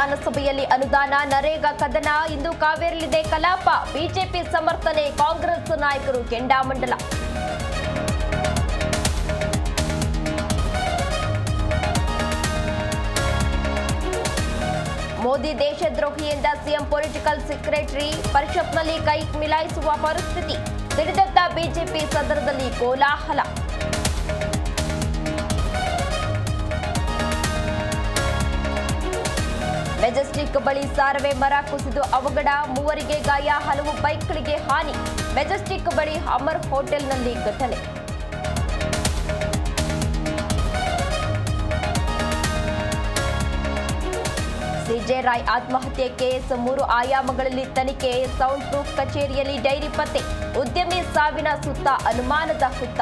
ವಿಧಾನಸಭೆಯಲ್ಲಿ ಅನುದಾನ ನರೇಗಾ ಕದನ ಇಂದು ಕಾವೇರಲಿದೆ ಕಲಾಪ ಬಿಜೆಪಿ ಸಮರ್ಥನೆ ಕಾಂಗ್ರೆಸ್ ನಾಯಕರು ಕೆಂಡಾಮಂಡಲ ಮೋದಿ ದೇಶದ್ರೋಹಿ ಎಂದ ಸಿಎಂ ಪೊಲಿಟಿಕಲ್ ಸೆಕ್ರೆಟರಿ ಪರಿಷತ್ನಲ್ಲಿ ಕೈ ಮಿಲಾಯಿಸುವ ಪರಿಸ್ಥಿತಿ ಸಿಡಿದೆದ್ದ ಬಿಜೆಪಿ ಸದನದಲ್ಲಿ ಕೋಲಾಹಲ ಮೆಜೆಸ್ಟಿಕ್ ಬಳಿ ಸಾರವೆ ಮರ ಕುಸಿದು ಅವಘಡ ಮೂವರಿಗೆ ಗಾಯ ಹಲವು ಬೈಕ್ಗಳಿಗೆ ಹಾನಿ ಮೆಜೆಸ್ಟಿಕ್ ಬಳಿ ಅಮರ್ ಹೋಟೆಲ್ನಲ್ಲಿ ಘಟನೆ ಸಿಜೆ ರಾಯ್ ಆತ್ಮಹತ್ಯೆ ಕೇಸ್ 3 ಆಯಾಮಗಳಲ್ಲಿ ತನಿಖೆ ಸೌಂಡ್ ಪ್ರೂಫ್ ಕಚೇರಿಯಲ್ಲಿ ಡೈರಿ ಪತ್ತೆ ಉದ್ಯಮಿ ಸಾವಿನ ಸುತ್ತ ಅನುಮಾನದ ಹುತ್ತ